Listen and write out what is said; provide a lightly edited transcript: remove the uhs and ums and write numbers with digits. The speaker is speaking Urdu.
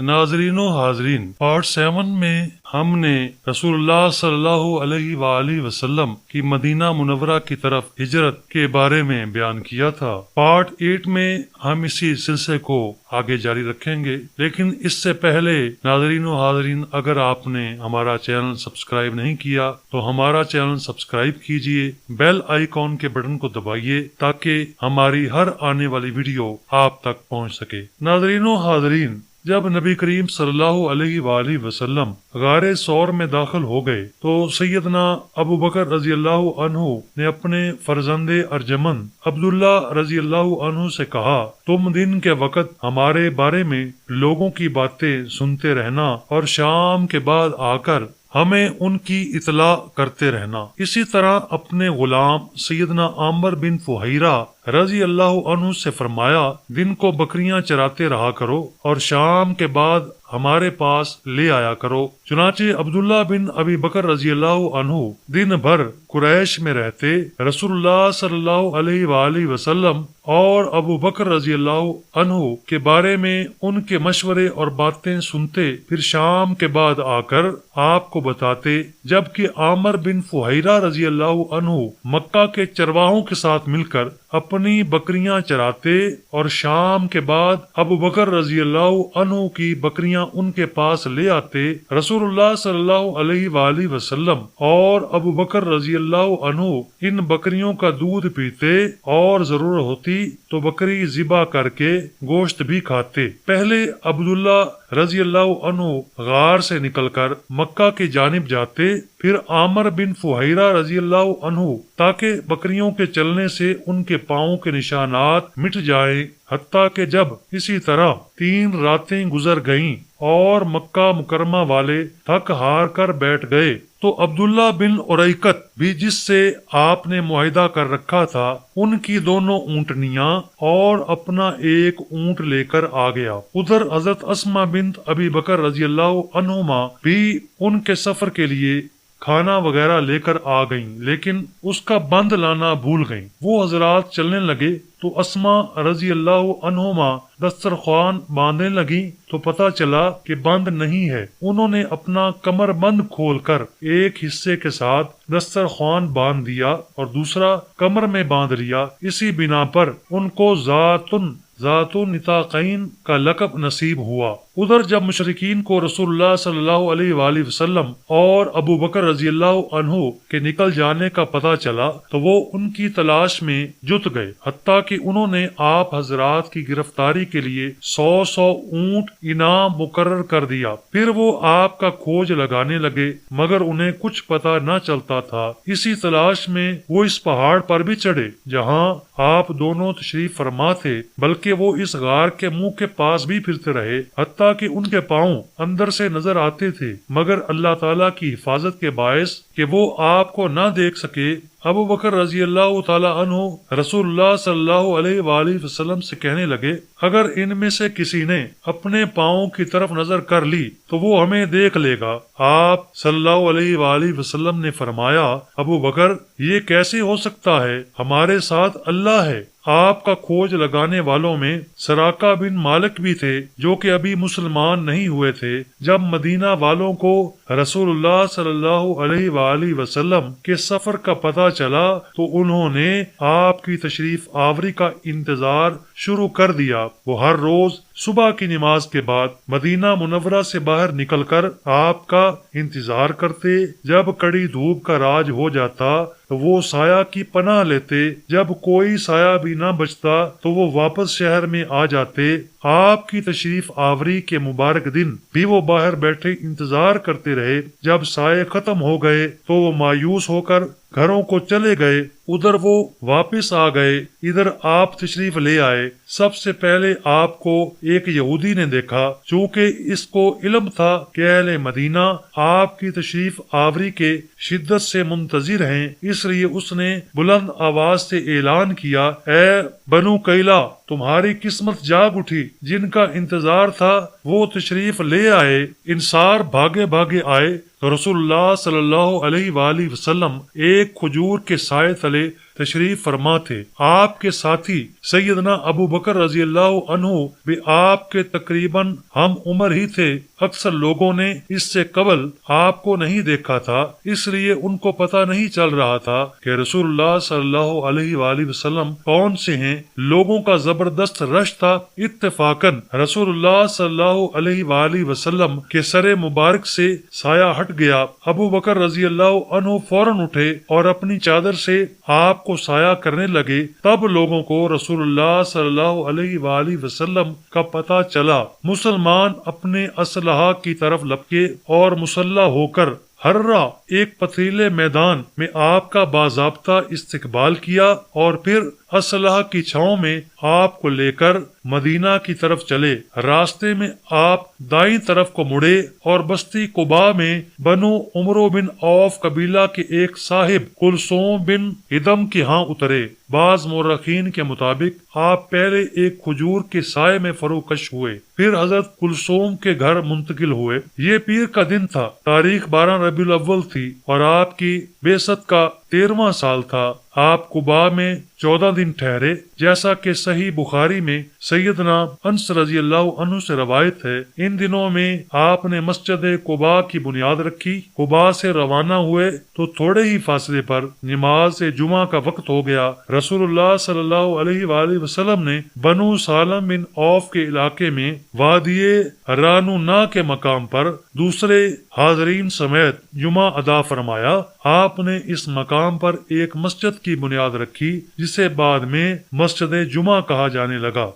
ناظرین و حاضرین، پارٹ 7 میں ہم نے رسول اللہ صلی اللہ علیہ وآلہ وسلم کی مدینہ منورہ کی طرف ہجرت کے بارے میں بیان کیا تھا۔ پارٹ 8 میں ہم اسی سلسلے کو آگے جاری رکھیں گے، لیکن اس سے پہلے ناظرین و حاضرین، اگر آپ نے ہمارا چینل سبسکرائب نہیں کیا تو ہمارا چینل سبسکرائب کیجئے، بیل آئیکن کے بٹن کو دبائیے تاکہ ہماری ہر آنے والی ویڈیو آپ تک پہنچ سکے۔ ناظرین و حاضرین، جب نبی کریم صلی اللہ علیہ وآلہ وسلم غار ثور میں داخل ہو گئے تو سیدنا ابو بکر رضی اللہ عنہ نے اپنے فرزند ارجمند عبداللہ رضی اللہ عنہ سے کہا، تم دن کے وقت ہمارے بارے میں لوگوں کی باتیں سنتے رہنا اور شام کے بعد آ کر ہمیں ان کی اطلاع کرتے رہنا۔ اسی طرح اپنے غلام سیدنا عامر بن فہیرہ رضی اللہ عنہ سے فرمایا، دن کو بکریاں چراتے رہا کرو اور شام کے بعد ہمارے پاس لے آیا کرو۔ چنانچہ عبداللہ بن ابی بکر رضی اللہ عنہ دن بھر قریش میں رہتے، رسول اللہ صلی اللہ علیہ وآلہ وسلم اور ابو بکر رضی اللہ عنہ کے بارے میں ان کے مشورے اور باتیں سنتے، پھر شام کے بعد آ کر آپ کو بتاتے، جبکہ عامر بن فہیرہ رضی اللہ عنہ مکہ کے چرواہوں کے ساتھ مل کر اپنی بکریاں چراتے اور شام کے بعد ابو بکر رضی اللہ عنہ کی بکریاں ان کے پاس لے آتے۔ رسول اللہ صلی اللہ علیہ وآلہ وسلم اور ابو بکر رضی اللہ عنہ ان بکریوں کا دودھ پیتے اور ضرورت ہوتی تو بکری ذبح کر کے گوشت بھی کھاتے۔ پہلے عبداللہ رضی اللہ عنہ غار سے نکل کر مکہ کی جانب جاتے، پھر عامر بن فہیرہ رضی اللہ عنہ تاکہ بکریوں کے چلنے سے ان کے پاؤں کے نشانات مٹ جائیں، حتیٰ کہ جب اسی طرح 3 راتیں گزر گئیں اور مکہ مکرمہ والے تھک ہار کر بیٹھ گئے تو عبداللہ بن اریقت بھی، جس سے آپ نے معاہدہ کر رکھا تھا، ان کی 2 اونٹنیاں اور اپنا 1 اونٹ لے کر آ گیا۔ ادھر حضرت اسماء بنت ابی بکر رضی اللہ عنہما بھی ان کے سفر کے لیے کھانا وغیرہ لے کر آ گئیں، لیکن اس کا بند لانا بھول گئیں۔ وہ حضرات چلنے لگے تو اسماء رضی اللہ عنہما دسترخوان باندھنے لگیں تو پتہ چلا کہ بند نہیں ہے۔ انہوں نے اپنا کمر بند کھول کر ایک حصے کے ساتھ دسترخوان باندھ دیا اور دوسرا کمر میں باندھ لیا۔ اسی بنا پر ان کو ذات النطاقین کا لقب نصیب ہوا۔ ادھر جب مشرکین کو رسول اللہ صلی اللہ علیہ وآلہ وسلم اور ابو بکر رضی اللہ عنہ کے نکل جانے کا پتہ چلا تو وہ ان کی تلاش میں جت گئے، حتیٰ کہ انہوں نے آپ حضرات کی گرفتاری کے لیے 100 اونٹ انعام مقرر کر دیا۔ پھر وہ آپ کا کھوج لگانے لگے، مگر انہیں کچھ پتہ نہ چلتا تھا۔ اسی تلاش میں وہ اس پہاڑ پر بھی چڑھے جہاں آپ دونوں تشریف فرما تھے، بلکہ وہ اس غار کے منہ کے پاس بھی پھرتے رہے، حتیٰ کہ ان کے پاؤں اندر سے نظر آتے تھے، مگر اللہ تعالیٰ کی حفاظت کے باعث کہ وہ آپ کو نہ دیکھ سکے۔ ابو بکر رضی اللہ تعالی عنہ رسول اللہ صلی اللہ علیہ وآلہ وسلم سے کہنے لگے، اگر ان میں سے کسی نے اپنے پاؤں کی طرف نظر کر لی تو وہ ہمیں دیکھ لے گا۔ آپ صلی اللہ علیہ وآلہ وسلم نے فرمایا، ابو بکر، یہ کیسے ہو سکتا ہے؟ ہمارے ساتھ اللہ ہے۔ آپ کا کھوج لگانے والوں میں سراقہ بن مالک بھی تھے، جو کہ ابھی مسلمان نہیں ہوئے تھے۔ جب مدینہ والوں کو رسول اللہ صلی اللہ علیہ وآلہ وسلم کے سفر کا پتہ چلا تو انہوں نے آپ کی تشریف آوری کا انتظار شروع کر دیا۔ وہ ہر روز صبح کی نماز کے بعد مدینہ منورہ سے باہر نکل کر آپ کا انتظار کرتے۔ جب کڑی دھوپ کا راج ہو جاتا تو وہ سایہ کی پناہ لیتے، جب کوئی سایہ بھی نہ بچتا تو وہ واپس شہر میں آ جاتے۔ آپ کی تشریف آوری کے مبارک دن بھی وہ باہر بیٹھے انتظار کرتے رہے۔ جب سائے ختم ہو گئے تو وہ مایوس ہو کر گھروں کو چلے گئے۔ ادھر وہ واپس آ گئے، ادھر آپ تشریف لے آئے۔ سب سے پہلے آپ کو ایک یہودی نے دیکھا، چونکہ اس کو علم تھا کہ اہل مدینہ آپ کی تشریف آوری کے شدت سے منتظر ہیں، اس لیے اس نے بلند آواز سے اعلان کیا، اے بنو قیلہ، تمہاری قسمت جاگ اٹھی، جن کا انتظار تھا وہ تشریف لے آئے۔ انصار بھاگے بھاگے آئے تو رسول اللہ صلی اللہ علیہ وآلہ وسلم ایک کھجور کے سائے تلے تشریف فرما تھے۔ آپ کے ساتھی سیدنا ابو بکر رضی اللہ عنہ بھی آپ کے تقریباً ہم عمر ہی تھے۔ اکثر لوگوں نے اس سے قبل آپ کو نہیں دیکھا تھا، اس لیے ان کو پتہ نہیں چل رہا تھا کہ رسول اللہ صلی اللہ علیہ وآلہ وسلم کون سے ہیں۔ لوگوں کا زبردست رش تھا۔ اتفاقاً رسول اللہ صلی اللہ علیہ وآلہ وسلم کے سر مبارک سے سایہ ہٹ گیا۔ ابو بکر رضی اللہ عنہ فوراً اٹھے اور اپنی چادر سے آپ کو سایہ کرنے لگے۔ تب لوگوں کو رسول اللہ صلی اللہ علیہ وآلہ وسلم کا پتہ چلا۔ مسلمان اپنے اسلحہ کی طرف لپکے اور مسلح ہو کر ہررا ایک پتھریلے میدان میں آپ کا باضابطہ استقبال کیا اور پھر اسلحہ کی چھاؤں میں آپ کو لے کر مدینہ کی طرف چلے۔ راستے میں آپ دائیں طرف کو مڑے اور بستی قباء میں بنو عمرو بن عوف قبیلہ کے ایک صاحب کلثوم بن ہدم کے ہاں اترے۔ بعض مورخین کے مطابق آپ پہلے ایک کھجور کے سائے میں فروکش ہوئے، پھر حضرت کلثوم کے گھر منتقل ہوئے۔ یہ پیر کا دن تھا، تاریخ 12 ربیع الاول تھی اور آپ کی بعثت کا 13واں سال تھا۔ آپ قباء میں 14 دن ٹھہرے، جیسا کہ صحیح بخاری میں سیدنا انس رضی اللہ عنہ سے روایت ہے۔ ان دنوں میں آپ نے مسجد قباء کی بنیاد رکھی۔ قباء سے روانہ ہوئے تو تھوڑے ہی فاصلے پر نماز جمعہ کا وقت ہو گیا۔ رسول اللہ صلی اللہ علیہ وآلہ وسلم نے بنو سالم بن عوف کے علاقے میں وادی رانونا کے مقام پر دوسرے حاضرین سمیت جمعہ ادا فرمایا۔ آپ نے اس مقام پر ایک مسجد کی بنیاد رکھی، جسے بعد میں مسجد جمعہ کہا جانے لگا۔